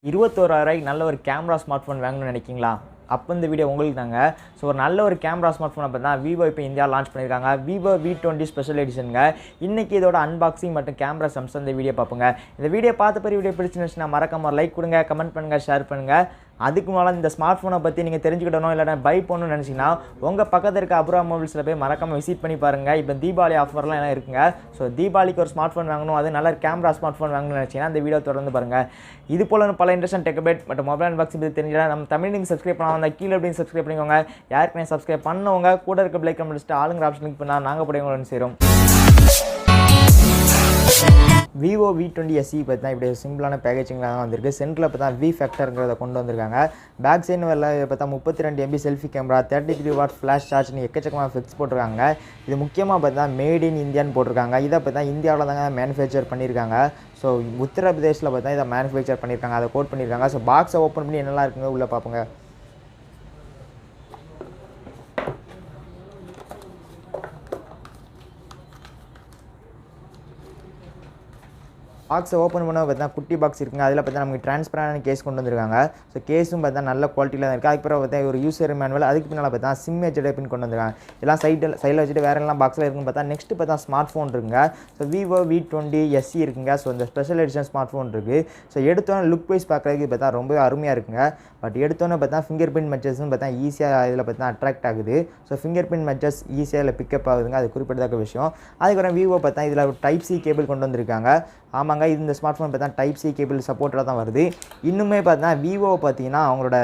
21,000 நல்ல ஒரு camera smart phone வாங்கணும்னு நினைக்கிங்களா? அப்போ இந்த வீடியோ உங்களுக்கு தாங்க. ஸோ ஒரு நல்ல ஒரு கேமரா ஸ்மார்ட் ஃபோனை பார்த்தா Vivo இப்போ இந்தியா லான்ச் பண்ணியிருக்காங்க. Vivo V20 ஸ்பெஷல் எடிஷனுங்க. இன்றைக்கி இதோட அன்பாக்சிங் மற்றும் கேமரா சம்ஸ் இந்த வீடியோ பார்ப்போங்க. இந்த வீடியோ பார்த்த பிறகு வீடியோ பிடிச்சிருந்துச்சுன்னா மறக்காம லைக் கொடுங்க, கமெண்ட் பண்ணுங்கள், ஷேர் பண்ணுங்கள். அதுக்கு மேலே இந்த ஸ்மார்ட் ஃபோனை பற்றி நீங்கள் தெரிஞ்சுக்கிடணும் இல்லைனா பை பண்ணணும்னு நினச்சிங்கன்னா உங்கள் பக்கத்தில் இருக்க அப்ரா மொபைல்ஸில் போய் மறக்காமல் விசிட் பண்ணி பாருங்கள். இப்போ தீபாவளி ஆஃபர்லாம் எல்லாம் இருக்குங்க. ஸோ தீபாவளிக்கு ஒரு ஸ்மார்ட் ஃபோன் வாங்கணும், அது நல்ல கேமரா ஸ்மார்ட் ஃபோன் வாங்கணும்னு நினச்சிங்கன்னா இந்த வீடியோ தொடர்ந்து பாருங்கள். இது போல பல இன்ட்ரெஸ்ட் டெக் அப்டேட் மற்றும் மொபைல் அன்பாக்சிங் பற்றி தெரிஞ்சால் நம்ம தமிழ் நீங்கள் சப்ஸ்கிரைப் பண்ணாமல் அந்த கீழே எப்படி சப்ஸ்கிரைப் பண்ணிக்கோங்க. யாருக்குமே சப்ஸ்கிரைப் பண்ணவங்க கூட இருக்க பிளேக் முடிச்சுட்டு ஆளுங்கிற ஆப்ஷன் கிளிக் பண்ணால் நாங்கள் போய் சேரும். Vivo V20SE பற்றி தான் இப்படி சிம்பிளான பேக்கேஜிங்கில் தான் வந்திருக்கு. சென்டரில் இப்போ தான் V ஃபேக்டருங்கிறத கொண்டு வந்திருக்காங்க. பேக் சைடு வரல பார்த்தா 32 MB selfie camera, 33 watt flash சார்ஜ்னு எக்கச்சக்கமாக ஃபிக்ஸ் போட்டிருக்காங்க. இது முக்கியமாக பார்த்தா மேட் இன் இந்தியான்னு போட்டிருக்காங்க. இதை பார்த்தா இந்தியாவில் தாங்க மேனுஃபேக்சர் பண்ணியிருக்காங்க. ஸோ உத்தரப்பிரதேசில் பார்த்தா இதை மேனுஃபேக்சர் பண்ணியிருக்காங்க, அதை கோட் பண்ணியிருக்காங்க. ஸோ பாக்ஸை ஓப்பன் பண்ணி என்னெல்லாம் இருக்குங்க உள்ளே பார்ப்போங்க. பாக்ஸை ஓப்பன் பண்ண பார்த்தா குட்டி பாக்ஸ் இருக்குங்க. அதில் பார்த்தா நமக்கு டிரான்ஸ்பரண்டான கேஸ் கொண்டு வந்திருக்காங்க. ஸோ கேஸும் பார்த்தா நல்ல குவாலிட்டியில் தான் இருக்குது. அதுக்கப்புறம் பார்த்தா ஒரு யூசர் மேனுவல், அதுக்கு பின்னால் பார்த்தா சிம் ஹெச்டி பின் கொண்டு வந்திருக்காங்க. எல்லாம் சைடில் வச்சுட்டு வேறு எல்லாம் பாக்ஸில் இருக்குன்னு பார்த்தா நெக்ஸ்ட்டு பார்த்தா ஸ்மார்ட் ஃபோன் இருக்குங்க. ஸோ Vivo V20SE இருக்குங்க. ஸோ இந்த ஸ்பெஷல் எடிஷன் ஸ்மார்ட் ஃபோன் இருக்குது. ஸோ எடுத்தோன்னே லுக் வைஸ் பார்க்குறதுக்கு பார்த்தா ரொம்ப அருமையாக இருக்குங்க. பட் எடுத்தோன்னே பார்த்தா ஃபிங்கர் பிரிண்ட் மெச்சர்ஸ்னு பார்த்தா ஈஸியாக இதில் பார்த்தா அட்ராக்ட் ஆகுது. ஸோ ஃபிங்கர் பிரிண்ட் மெச்சர்ஸ் ஈஸியாக இதில் பிக்கப் ஆகுதுங்க, அது குறிப்பிடத்தக்க விஷயம். அதுக்கப்புறம் Vivo பார்த்தா இதில் டைப் சி கேபிள் கொண்டு வந்திருக்காங்க. ஆமாங்க, இந்த ஸ்மார்ட் ஃபோன் பார்த்தா டைப் சி கேபிள் சப்போர்ட்டாக தான் வருது. இன்னுமே பார்த்தா Vivo பார்த்தீங்கன்னா அவங்களோட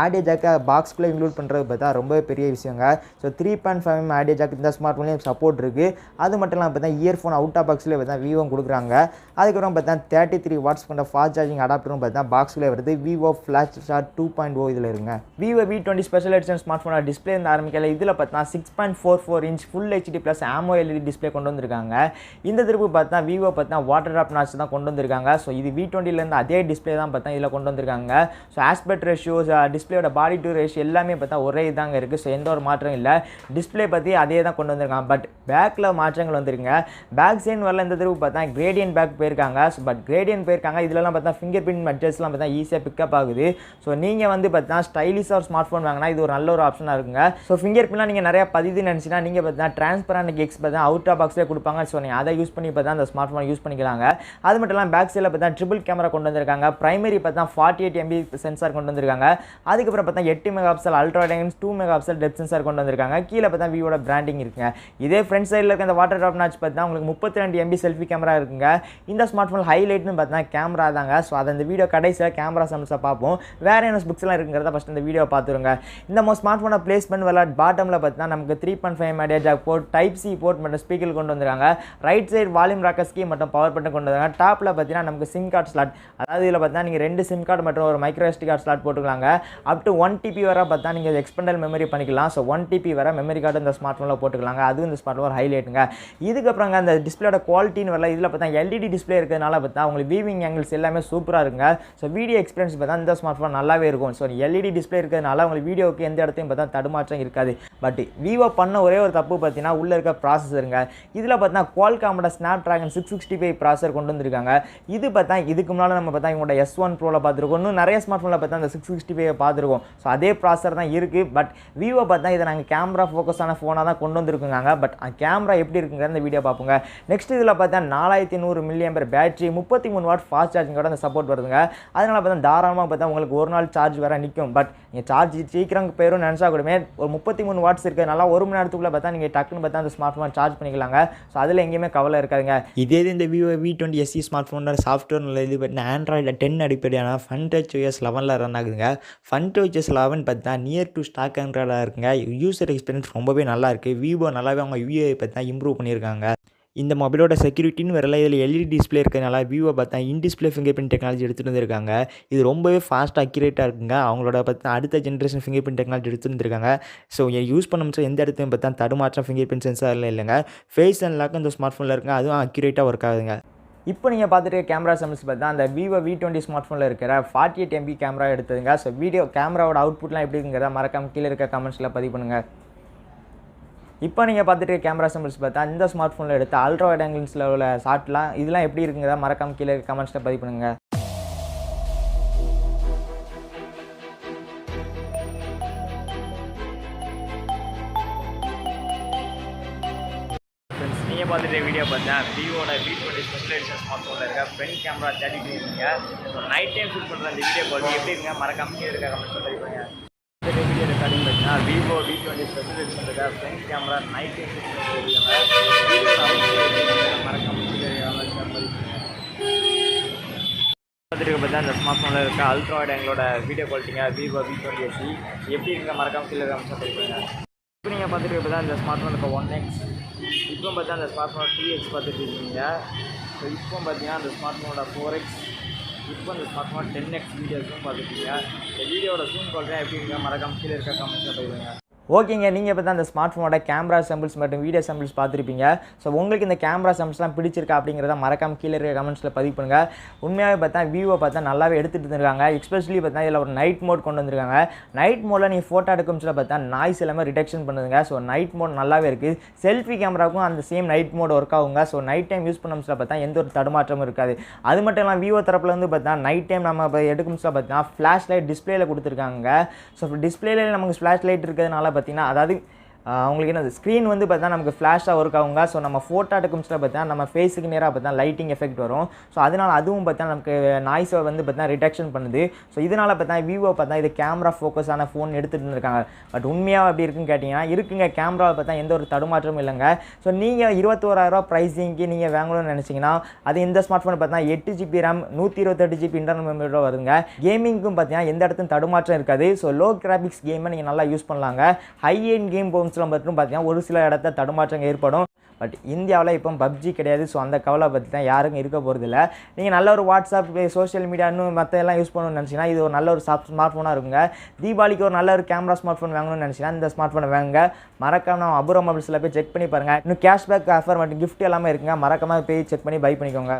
ஆடியோ ஜாக்கை பாக்ஸ்குள்ளே இன்க்ளூட் பண்ணுறது பார்த்தா ரொம்ப பெரிய விஷயங்க. ஸோ 3.5 ஆடியோ ஜாக் இந்த ஸ்மார்ட் ஃபோன்லேயும் சப்போர்ட் இருக்குது. அது மட்டும் இல்லாமல் பார்த்தா இயர்ஃபோன் அவுட் ஆஃப் பாக்ஸ்லேயே பார்த்தா Vivo கொடுக்குறாங்க. அதுக்கப்புறம் பார்த்தா 33 வாட்ஸ் கொண்ட ஃபாஸ்ட் சார்ஜிங் அடாப்டரும் பார்த்தா பாக்ஸ்குள்ளே வருது. Vivo ஃப்ளாஷ் சார்ஜ் 2.0 இதில் இருங்க. Vivo V20 special edition smart ஃபோனோட டிஸ்பிளே இந்த ஆரம்பிக்கல. இதில் பார்த்தா 6.44 inch full HD plus AMOLED display கொண்டு வந்திருக்காங்க. இந்த திருப்பு பார்த்தா Vivo பார்த்தா வாட்டர் ட்ராப் நாட்ச் தான் கொண்டு வந்திருக்காங்க. ஸோ இது V20லேருந்து அதே டிஸ்பிளே தான் பார்த்தா இதில் கொண்டு வந்திருக்காங்க. ஸோ ஆஸ்பெக்ட் ரேஷியோஸ், டிஸ்பிளேயோட பாடி டு ரேஷியோ எல்லாமே பார்த்தா ஒரே இதாங்க இருக்குது. ஸோ எந்த ஒரு மாற்றம் இல்லை. டிஸ்பிளே பற்றி அதே தான் கொண்டு வந்திருக்காங்க. பட் பேக்கில் மாற்றங்கள் வந்துருங்க. பேக் சைன் வரல இந்த தடவை பார்த்தா கிரேடியன் பேக் போயிருக்காங்க. ஸோ பட் கிரேடியன் போயிருக்காங்க. இதெல்லாம் பார்த்தா ஃபிங்கர் பிரிண்ட் மெட்டர்ஸ்லாம் பார்த்தா ஈஸியாக பிக்கப் ஆகுது. ஸோ நீங்கள் வந்து பார்த்தா ஸ்டைலிஷாக ஒரு ஸ்மார்ட் ஃபோன் வாங்கினா இது ஒரு நல்ல ஒரு ஆப்ஷனாக இருக்குங்க. ஸோ ஃபிங்கர் பிரிண்ட்லாம் நீங்கள் நிறையா பதிதுன்னு நினச்சினா நீங்கள் பார்த்தா டிரான்ஸ்பரண்ட் கேக்ஸ் பார்த்தா அவுட் ஆஃப் பாக்ஸில் கொடுப்பாங்க. ஸோ நீங்கள் அதை யூஸ் பண்ணி பார்த்தா அந்த ஸ்மார்ட் ஃபோன் யூஸ் பண்ணிக்கலாங்க. அது மட்டும் இல்லாமல் பேக் சைடில் பார்த்தா ட்ரிபிள் கேமரா கொண்டு வந்திருக்காங்க. பிரைமரி பார்த்தா 48 MB சென்சார் கொண்டு வந்திருக்காங்க. அதுக்கப்புறம் பார்த்தா 8 megapixel ultra wide 2 megapixel depth sensor கொண்டு வந்திருக்காங்க. கீழே பார்த்தா விவோட பிராண்டிங் இருக்குங்க. இதே ஃப்ரண்ட் சைடில் இருக்க இந்த வாட்டர் ட்ராப் நாட்ச் பார்த்தா உங்களுக்கு 32 MB செல்ஃபி கேமரா இருக்குங்க. இந்த ஸ்மார்ட் ஃபோன் ஹைலைட்னு பார்த்தா கேமரா தாங்க. ஸோ அதை இந்த வீடியோ கடைசியில் கேமரா சம்ஸை பார்ப்போம். வேறு என்ன புக்ஸ்லாம் இருக்குங்கிறத ஃபஸ்ட் இந்த வீடியோ பார்த்துருங்க. இந்த ஸ்மார்ட் ஃபோனை பிளேஸ்மெண்ட் விளையாட் பாட்டமில் பார்த்தா நமக்கு 3.5 audio jack port, type C port மற்றும் ஸ்பீக்கர் கொண்டு வந்திருக்காங்க. Right side volume rocker scheme மற்றும் பவர் பட்டன் கொண்டு வந்திருக்காங்க. டாப்பில் பார்த்தீங்கன்னா நமக்கு சிம் கார்டு ஸ்லாட், அதாவது இதில் பார்த்தா நீங்கள் 2 சிம் கார்டு மற்றும் ஒரு மைக்ரோ SD கார்டு ஸ்லாட் போட்டுக்கலாங்க. அப் டு 1 TB வரை பார்த்தா நீங்கள் எக்ஸ்பெண்டல் மெமரி பண்ணிக்கலாம். ஸோ 1 TB வர மெமரி கார்டு இந்த ஸ்மார்ட் ஃபோனில் போட்டுக்கலாங்க. அதுவும் இந்த ஸ்மார்ட் ஃபோன் ஒரு ஹைலைட்டுங்க. இதுக்கப்புறங்க அந்த டிஸ்பிளேட குவாலிட்டின்னு வரல. இதில் பார்த்தா LED டிஸ்பிளே இருக்கிறதுனால பார்த்தா உங்களுக்கு வீவிங் ஆங்கிள்ஸ் எல்லாமே சூப்பராக இருக்குங்க. ஸோ வீடியோ எக்ஸ்பீரியன்ஸ் பார்த்தா இந்த ஸ்மார்ட் ஃபோன் நல்லாவே இருக்கும். ஸோ LED டிஸ்பிளே இருக்கிறதுனால உங்களுக்கு வீடியோக்கு எந்த இடத்தையும் பார்த்தா தடுமாற்றம் இருக்காது. பட் Vivo பண்ண ஒரே ஒரு தப்பு பார்த்தீங்கன்னா உள்ளே இருக்க ப்ராசஸருங்க. இதில் பார்த்தா குவால்காமோட Snapdragon 665 ப்ராசஸர் கொண்டு வந்திருக்காங்க. இது பார்த்தா இதுக்கு முன்னால் நம்ம பார்த்தா இவங்களோட S1 Proவில் பார்த்துருக்கோம். இன்னும் நிறைய ஸ்மார்ட் ஃபோனில் பார்த்தா அந்த 665 பார்த்துருக்கோம். ஸோ அதே ப்ராசஸர் தான் இருக்குது. பட் Vivo பார்த்தா இதை நாங்கள் கேமரா ஃபோக்கஸான ஃபோனாக தான் கொண்டு வந்திருக்குங்க. பட் கேமரா எப்படி இருக்குங்கிற இந்த வீடியோ பார்ப்போங்க. நெக்ஸ்ட் இதில் பார்த்தா 4100 mAh பேட்டரி, 33 வாட் ஃபாஸ்ட் சார்ஜிங்கோட அந்த சப்போர்ட் வருதுங்க. அதனால் பார்த்தா தாராளமாக பார்த்தா உங்களுக்கு ஒரு நாள் சார்ஜ் வேறு நிற்கும். பட் நீங்கள் சார்ஜ் சீக்கிரம் போயிடும் நினச்சா கூடமே ஒரு 33 வாட்ஸ் இருக்கிறதுனால 1 மணி நேரத்துக்குள்ளே பார்த்தா நீங்கள் டக்குன்னு பார்த்தா அந்த ஸ்மார்ட் ஃபோன் சார்ஜ் பண்ணிக்கலாங்க. ஸோ அதில் எங்கேயுமே கவலை இருக்காதுங்க. இதே இந்த Vivo V20SE ஸ்மார்ட் ஃபோனோட சாஃப்ட்வேர் இது பார்த்தீங்கன்னா Android 10 அடிப்படையான FunTouchOS 11 ரன் ஆகுதுங்க. FunTouchOS 11 பார்த்தா நியர் டு ஸ்டாக் ஆண்ட்ராய்டாக இருக்குங்க. யூசர் எக்ஸ்பீரியன்ஸ் ரொம்பவே நல்லா இருக்குது. Vivo நல்லாவே அவங்க UI பார்த்தா இம்ப்ரூவ் பண்ணியிருக்காங்க. இந்த மொபைலோட செக்யூரிட்டின்னு வரல. இதில் LED டிஸ்பிளே இருக்கிறதுனால Vivo பார்த்தா இன்டிஸ்பிளே ஃபிங்கர் பிரிண்ட் டெக்னாலஜி எடுத்துகிட்டு வந்திருக்காங்க. இது ரொம்பவே ஃபாஸ்ட் அக்யூரேட்டாக இருக்குங்க. அவங்களோட பார்த்தா அடுத்த ஜென்ரேஷன் ஃபிங்கர் பிரிண்ட் டெக்னாலஜி எடுத்துகிட்டு வந்திருக்காங்க. ஸோ யூஸ் பண்ண எந்த இடத்தையும் பார்த்தா தடுமாற்றம் ஃபிங்கர் பிரிண்ட் சென்சாரில் இல்லைங்க. ஃபேஸ் அன்லாக் இந்த ஸ்மார்ட் ஃபோனில் இருக்குங்க. அதுவும் அக்யூரேட்டாக ஒர்க் ஆகுதுங்க. இப்போ நீங்கள் பார்த்துட்டு கேமரா சம்ஸ் பார்த்தா அந்த Vivo V20 ஸ்மார்ட் ஃபோனில் இருக்கிற 48 MB கேமரா எடுத்ததுங்க. ஸோ வீடியோ கேமராவோட அவுட்புட்லாம் எப்படி இருக்குங்கிறத மறக்காம கீழே இருக்க கமெண்ட்ஸில் பதிவு பண்ணுங்கள். இப்போ நீங்கள் பார்த்துட்டு கேமரா சம்ஸ் பார்த்தா இந்த ஸ்மார்ட் ஃபோனில் எடுத்த அல்ட்ரா வைட் ஆங்கிள்ஸில் உள்ள ஷாட்லாம் இதெல்லாம் எப்படி இருக்குங்கிறத மறக்காம கீழே கமெண்ட்ஸில் பதிவு பண்ணுங்கள். நீங்கள் பார்த்துட்டு வீடியோ பார்த்தா விவோட V20 ஸ்பெஷல் எடிஷன் ஸ்மார்ட் ஃபோனில் இருக்க ஃப்ரண்ட் கேமரா 32 இருக்குங்க. ஸோ நைட் டைம் ஷூட் பண்ணுற அந்த வீடியோ குவாலிட்டி எப்படி இருக்குங்க மறக்காம கீழே இருக்க கமெண்ட் பண்ணுறீங்க. இந்த வீடியோ ரெக்கார்டிங் பார்த்தீங்கன்னா Vivo V20 ஸ்பெஷல் எடிஷன் இருக்க front camera night time shoot பண்ணுறாங்க. மறக்காம கீழே கமெண்ட் பண்ணுறீங்க. பார்த்துட்டு பார்த்தா இந்த ஸ்மார்ட் ஃபோனில் இருக்க அல்ட்ரா வைட் எங்களோட வீடியோ குவாலிட்டிங்க Vivo V20SE எப்படி இருக்குங்க மறக்காம கீழே கமெண்ட் பண்ணுறீங்க. இப்போ நீங்கள் பார்த்துட்டு இப்போ தான் இந்த ஸ்மார்ட் ஃபோன் இருக்க 1x, இப்போ பார்த்தா அந்த ஸ்மார்ட் ஃபோன் 2x பார்த்துட்டு இருக்கீங்க. ஸோ இப்போ பார்த்தீங்கன்னா அந்த ஸ்மார்ட் ஃபோனோட 4x, இப்போ அந்த ஸ்மார்ட் ஃபோன் 10x வீடியோஸும் பார்த்துருக்கீங்க. இந்த வீடியோட ஜூம் குவாலிட்டி எப்படி இருக்குங்க மறக்காம கீழே இருக்க கமெண்ட்ஸில் போயிடுங்க. ஓகேங்க, நீங்கள் இப்போ தான் அந்த ஸ்மார்ட் ஃபோனோட கேமரா சாம்பிள்ஸ் மற்றும் வீடியோ சாம்பிள்ஸ் பார்த்துருப்பீங்க. ஸோ உங்களுக்கு இந்த கேமரா சாம்பிள்ஸ்லாம் பிடிச்சிருக்கா அப்படிங்கிறத மறக்காம கீழே இருக்க கமெண்ட்ஸில் பதிவு பண்ணுங்கள். உண்மையாகவே பார்த்தா விவோ பார்த்தா நல்லாவே எடுத்துகிட்டு இருந்திருக்காங்க. எஸ்பெஷலி பார்த்தா இதில் ஒரு நைட் மோட் கொண்டு வந்திருக்காங்க. நைட் மோடில் நீங்கள் ஃபோட்டோ எடுக்கும்ல பார்த்தா நாய்ஸ் எல்லாமே ரிடக்ஷன் பண்ணுதுங்க. ஸோ நைட் மோட் நல்லாவே இருக்குது. செல்ஃபி கேமராவுக்கும் அந்த சேம் நைட் மோட் ஒர்க் ஆகுங்க. ஸோ நைட் டைம் யூஸ் பண்ணும்ல பார்த்தா எந்த ஒரு தடுமாற்றமும் இருக்காது. அது மட்டும் இல்லாமல் விவோ தரப்பில் வந்து பார்த்தா நைட் டைம் நம்ம எடுக்கும்ல பார்த்தா ஃப்ளாஷ் லைட் டிஸ்பிளேல கொடுத்துருக்காங்க. ஸோ டிஸ்பிளேல நமக்கு ஃப்ளாஷ் லைட் இருக்கிறதுனால பார்த்தீங்கன்னா அதாவது அவங்களுக்கு என்ன ஸ்க்ரீன் வந்து பார்த்தா நமக்கு ஃப்ளாஷாக ஒர்க் ஆகுங்க. ஸோ நம்ம ஃபோட்டோ எடுக்கும்ல பார்த்தா நம்ம ஃபேஸுக்கு நேராக பார்த்தா லைட்டிங் எஃபெக்ட் வரும். ஸோ அதனால் அதுவும் பார்த்தா நமக்கு நாய்ஸை வந்து பார்த்தா ரிடக்ஷன் பண்ணுது. ஸோ இதனால் பார்த்தா விவோ பார்த்தா இது கேமரா ஃபோக்கஸான ஃபோன் எடுத்துகிட்டு இருக்காங்க. பட் உண்மையாக அப்படி இருக்குன்னு கேட்டிங்கன்னா இருக்குங்க, கேமராவை பார்த்தா எந்த ஒரு தடுமாற்றமும் இல்லைங்க. ஸோ நீங்கள் 21,000 ப்ரைஸிங்க்கு நீங்கள் வாங்கணும்னு நினச்சிங்கன்னா அது இந்த ஸ்மார்ட் ஃபோன் பார்த்தா 8GB RAM 128GB இன்டர்னல் மெமரியோட வருங்க. கேமிங்க்கும் பார்த்தீங்கன்னா எந்த இடத்துலையும் தடுமாற்றம் இருக்காது. ஸோ லோ கிராபிக்ஸ் கேமை நீங்கள் நல்லா யூஸ் பண்ணலாங்க. ஹை எண்ட் கேம் மட்டும் பார்த்தீங்கன்னா ஒரு சில இடத்த தடுமாற்றம் ஏற்படும். பட் இந்தியாவில் இப்போ பப்ஜி கிடையாது. ஸோ அந்த கவலை பற்றி தான் யாருக்கும் இருக்க போகிறதில்ல. நீங்கள் நல்ல ஒரு வாட்ஸ்அப் சோஷியல் மீடியா இன்னும் மற்ற எல்லாம் யூஸ் பண்ணணும்னு நினச்சிங்கன்னா இது ஒரு நல்ல ஒரு ஸ்மார்ட் ஃபோனாக இருக்குங்க. தீபாவளிக்கு ஒரு நல்ல ஒரு கேமரா ஸ்மார்ட் ஃபோன் வாங்கணும்னு நினச்சிங்கன்னா இந்த ஸ்மார்ட் ஃபோனை வாங்க. மறக்காம நம்ம அபூர்வ மொபைல்ஸில் போய் செக் பண்ணி பாருங்கள். இன்னும் கேஷ்பேக் ஆஃபர் மற்றும் கிஃப்ட் எல்லாமே இருக்குங்க. மறக்காம போய் செக் பண்ணி பை பண்ணிக்கோங்க.